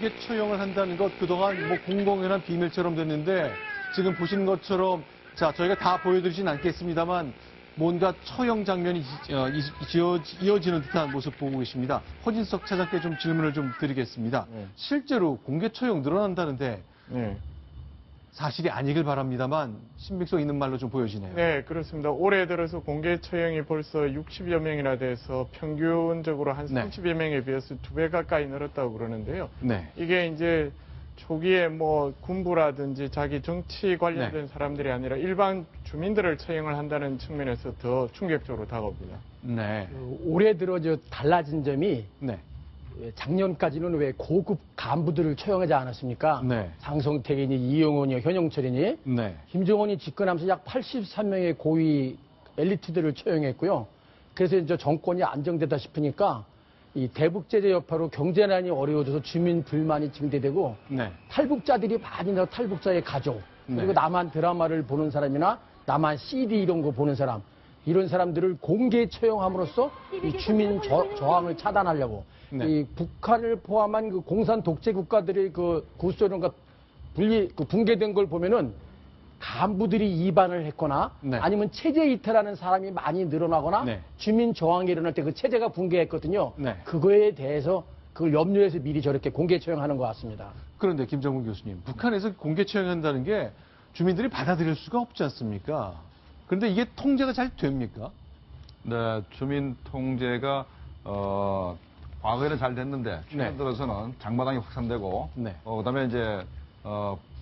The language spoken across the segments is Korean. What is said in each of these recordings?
공개 처형을 한다는 것 그동안 뭐 공공연한 비밀처럼 됐는데 지금 보시는 것처럼 자 저희가 다 보여드리진 않겠습니다만 뭔가 처형 장면이 이어지는 듯한 모습 보고 계십니다. 허진석 차장께 좀 질문을 좀 드리겠습니다. 실제로 공개 처형 늘어난다는데 사실이 아니길 바랍니다만 신빙성 있는 말로 좀 보여지네요. 네, 그렇습니다. 올해 들어서 공개 처형이 벌써 60여 명이나 돼서 평균적으로 한 30여 명에 비해서 2배 가까이 늘었다고 그러는데요. 이게 이제 초기에 뭐 군부라든지 자기 정치 관련된 사람들이 아니라 일반 주민들을 처형을 한다는 측면에서 더 충격적으로 다가옵니다. 올해 들어 달라진 점이 작년까지는 왜 고급 간부들을 처형하지 않았습니까? 장성택이니 이용원이 현영철이니 김정은이 집권하면서 약 83명의 고위 엘리트들을 처형했고요. 그래서 이제 정권이 안정되다 싶으니까 이 대북제재 여파로 경제난이 어려워져서 주민 불만이 증대되고 탈북자들이 많이 나와 탈북자의 가족 그리고 남한 드라마를 보는 사람이나 남한 CD 이런 거 보는 사람 이런 사람들을 공개 처형함으로써 이 주민 저항을 차단하려고 이 북한을 포함한 그 공산 독재 국가들의 그 구소련과 붕괴된 걸 보면은 간부들이 이반을 했거나 아니면 체제 이탈하는 사람이 많이 늘어나거나 주민 저항이 일어날 때 그 체제가 붕괴했거든요. 그거에 대해서 그걸 염려해서 미리 저렇게 공개 처형하는 것 같습니다. 그런데 김정훈 교수님, 북한에서 공개 처형한다는 게 주민들이 받아들일 수가 없지 않습니까? 그런데 이게 통제가 잘 됩니까? 네, 주민 통제가 과거에는 잘 됐는데 최근 들어서는 장마당이 확산되고 그다음에 이제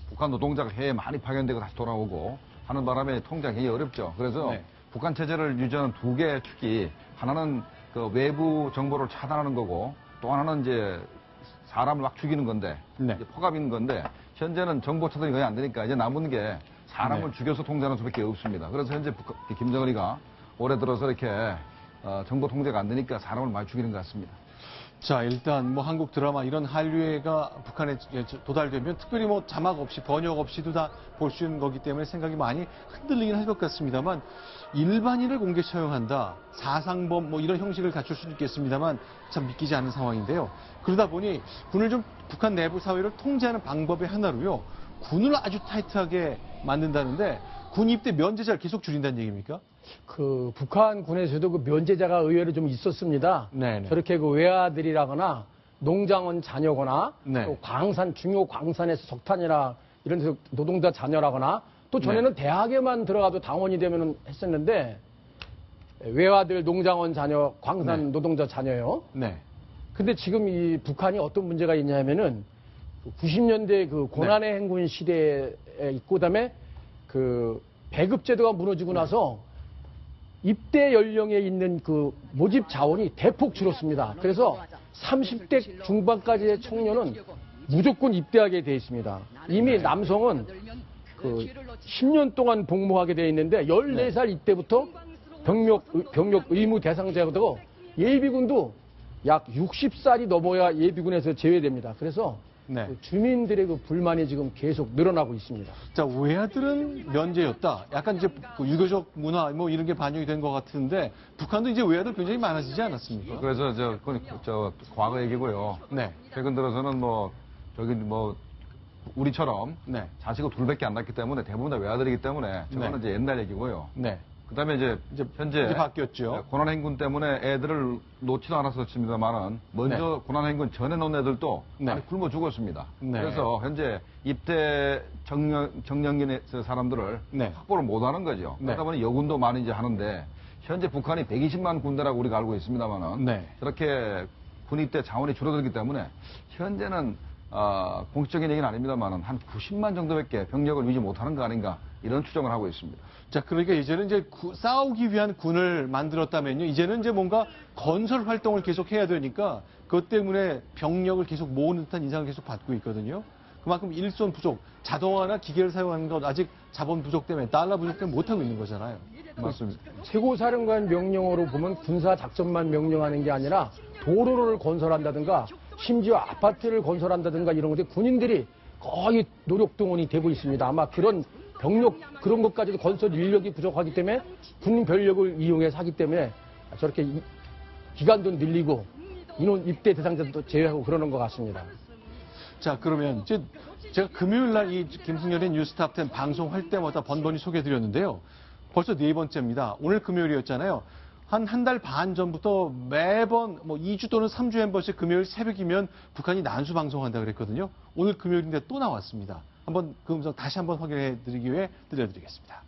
북한 노동자가 해외에 많이 파견되고 다시 돌아오고 하는 바람에 통제가 굉장히 어렵죠. 그래서 북한 체제를 유지하는 두 개의 축이 하나는 그 외부 정보를 차단하는 거고 또 하나는 이제 사람을 막 죽이는 건데 이제 포갑인 건데 현재는 정보 차단이 거의 안 되니까 이제 남은 게 사람을 죽여서 통제하는 수밖에 없습니다. 그래서 현재 김정은이가 올해 들어서 이렇게 정보 통제가 안 되니까 사람을 많이 죽이는 것 같습니다. 자, 일단 뭐 한국 드라마 이런 한류가 북한에 도달되면 특별히 뭐 자막 없이 번역 없이도 다 볼 수 있는 거기 때문에 생각이 많이 흔들리긴 할 것 같습니다만 일반인을 공개 처형한다. 사상범 뭐 이런 형식을 갖출 수도 있겠습니다만 참 믿기지 않는 상황인데요. 그러다 보니 군을 좀 북한 내부 사회를 통제하는 방법의 하나로요. 군을 아주 타이트하게 만든다는데 군 입대 면제자를 계속 줄인다는 얘기입니까? 그 북한 군에서도 그 면제자가 의외로 좀 있었습니다. 저렇게 그 외아들이라거나 농장원 자녀거나 또 광산 중요 광산에서 석탄이나 이런 데서 노동자 자녀라거나 또 전에는 대학에만 들어가도 당원이 되면 했었는데 외아들 농장원 자녀 광산 노동자 자녀요. 근데 지금 이 북한이 어떤 문제가 있냐면은 90년대 그 고난의 행군 시대에 있고 그다음에 그 배급 제도가 무너지고 나서 입대 연령에 있는 그 모집 자원이 대폭 줄었습니다. 그래서 30대 중반까지의 청년은 무조건 입대하게 돼 있습니다. 이미 남성은 그 10년 동안 복무하게 돼 있는데 14살 이때부터 병력 의무 대상자가 되고 예비군도 약 60살이 넘어야 예비군에서 제외됩니다. 그래서 그 주민들의 그 불만이 지금 계속 늘어나고 있습니다. 자, 외아들은 면제였다. 약간 이제 그 유교적 문화 뭐 이런 게 반영이 된 것 같은데 북한도 이제 외아들 굉장히 많아지지 않았습니까? 그래서 저 과거 얘기고요. 최근 들어서는 뭐 저기 뭐 우리처럼 자식을 둘밖에 안 낳기 때문에 대부분 다 외아들이기 때문에 저거는 이제 옛날 얘기고요. 그다음에 이제 현재 바뀌었죠. 고난행군 때문에 애들을 놓지도 않았었습니다만은 먼저 고난행군 전에 놓은 애들도 많이 굶어 죽었습니다. 그래서 현재 입대 정년기의 사람들을 확보를 못하는 거죠. 그러다 보니 여군도 많이 이제 하는데 현재 북한이 120만 군대라고 우리가 알고 있습니다만은 저렇게 군 입대 자원이 줄어들기 때문에 현재는 공식적인 얘기는 아닙니다만은 한 90만 정도밖에 병력을 유지 못하는 거 아닌가 이런 추정을 하고 있습니다. 자, 그러니까 이제는 이제 싸우기 위한 군을 만들었다면요. 이제는 이제 뭔가 건설 활동을 계속 해야 되니까 그것 때문에 병력을 계속 모으는 듯한 인상을 계속 받고 있거든요. 그만큼 일손 부족, 자동화나 기계를 사용하는 것 아직 자본 부족 때문에 달러 부족 때문에 못하고 있는 거잖아요. 맞습니다. 최고사령관 명령으로 보면 군사 작전만 명령하는 게 아니라 도로를 건설한다든가 심지어 아파트를 건설한다든가 이런 것들 군인들이 거의 노력 동원이 되고 있습니다. 아마 그런 병력 그런 것까지도 건설 인력이 부족하기 때문에 군인 병력을 이용해서 하기 때문에 저렇게 기간도 늘리고 인원 입대 대상자도 제외하고 그러는 것 같습니다. 자, 그러면 제가 금요일 날 이 김승열의 뉴스탑 10 방송할 때마다 번번이 소개해드렸는데요. 벌써 네 번째입니다. 오늘 금요일이었잖아요. 한 달 반 전부터 매번 2주 또는 3주에 한 번씩 금요일 새벽이면 북한이 난수 방송한다 그랬거든요. 오늘 금요일인데 또 나왔습니다. 한번 그 음성 다시 한번 확인해 드리기 위해 들려드리겠습니다.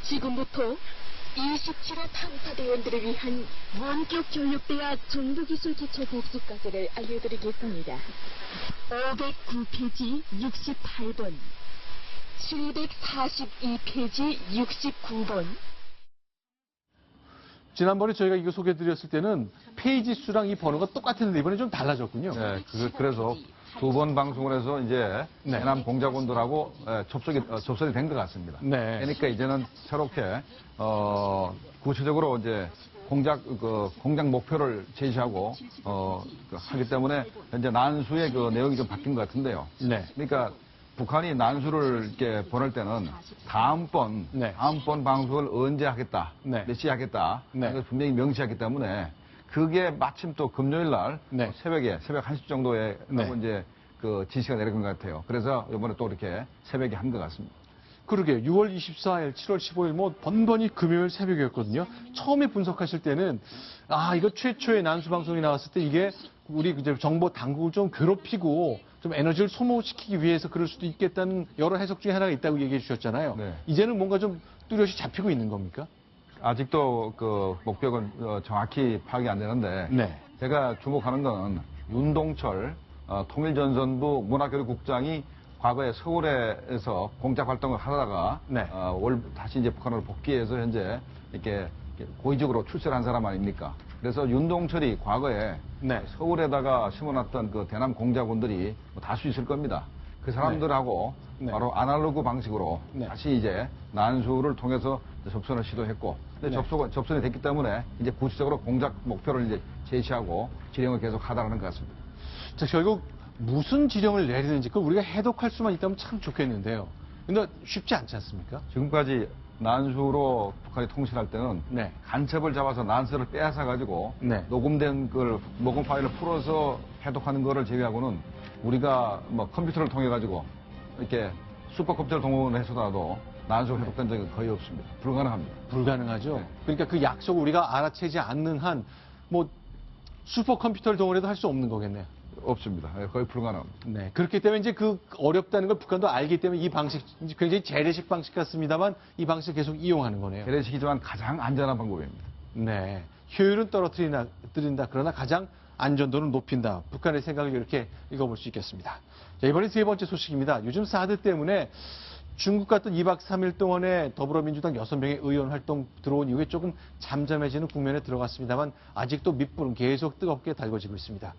지금부터 27호 탐사대원들을 위한 원격 교육대학 정보기술기초 복수까지를 알려드리겠습니다. 509페이지 68번, 742페이지 69번. 지난번에 저희가 이거 소개해드렸을 때는 페이지 수랑 이 번호가 똑같았는데 이번에 좀 달라졌군요. 네, 그래서 두 번 방송을 해서 이제 대남 공작원들하고 접선이 된 것 같습니다. 네. 그러니까 이제는 새롭게 구체적으로 이제 공작 목표를 제시하고 하기 때문에 현재 난수의 그 내용이 좀 바뀐 것 같은데요. 네. 그러니까 북한이 난수를 이렇게 보낼 때는 다음번 방송을 언제 하겠다, 몇 시에 하겠다, 그걸 분명히 명시하기 때문에 그게 마침 또 금요일 날 새벽 1시 정도에 이제 그 지시가 내려간 것 같아요. 그래서 이번에 또 이렇게 새벽에 한 것 같습니다. 그러게 6월 24일, 7월 15일 번번이 금요일 새벽이었거든요. 처음에 분석하실 때는 이거 최초의 난수 방송이 나왔을 때 이게 우리 이제 정보 당국을 좀 괴롭히고 좀 에너지를 소모시키기 위해서 그럴 수도 있겠다는 여러 해석 중에 하나가 있다고 얘기해 주셨잖아요. 네. 이제는 뭔가 좀 뚜렷이 잡히고 있는 겁니까? 아직도 그 목적은 정확히 파악이 안 되는데 제가 주목하는 건 윤동철 통일전선부 문화교육국장이 과거에 서울에서 공작 활동을 하다가 다시 이제 북한으로 복귀해서 현재 이렇게 고의적으로 출세한 사람 아닙니까? 그래서 윤동철이 과거에 서울에다가 심어놨던 그 대남 공작원들이 다수 있을 겁니다. 그 사람들하고 바로 아날로그 방식으로 다시 이제 난수를 통해서 접선을 시도했고, 근데 접선이 됐기 때문에 이제 구체적으로 공작 목표를 이제 제시하고 지령을 계속 하다라는 것 같습니다. 자, 결국 무슨 지령을 내리는지 그걸 우리가 해독할 수만 있다면 참 좋겠는데요. 근데 쉽지 않지 않습니까? 지금까지 난수로 북한이 통신할 때는 간첩을 잡아서 난수를 빼앗아 가지고 녹음된 걸 녹음 파일을 풀어서 해독하는 거를 제외하고는 우리가 뭐 컴퓨터를 통해 가지고 이렇게 슈퍼컴퓨터를 동원해서라도 난수가 해독된 적은 거의 없습니다. 불가능합니다. 불가능하죠. 그러니까 그 약속을 우리가 알아채지 않는 한 뭐 슈퍼컴퓨터를 동원해도 할 수 없는 거겠네요. 없습니다. 거의 불가능합니다. 네. 그렇기 때문에 이제 그 어렵다는 걸 북한도 알기 때문에 이 방식, 굉장히 재래식 방식 같습니다만 이 방식을 계속 이용하는 거네요. 재래식이지만 가장 안전한 방법입니다. 네. 효율은 떨어뜨린다. 그러나 가장 안전도는 높인다. 북한의 생각을 이렇게 읽어볼 수 있겠습니다. 자, 이번에 세 번째 소식입니다. 요즘 사드 때문에 중국 같은 2박 3일 동안에 더불어민주당 6명의 의원 활동 들어온 이후에 조금 잠잠해지는 국면에 들어갔습니다만 아직도 밑불은 계속 뜨겁게 달궈지고 있습니다.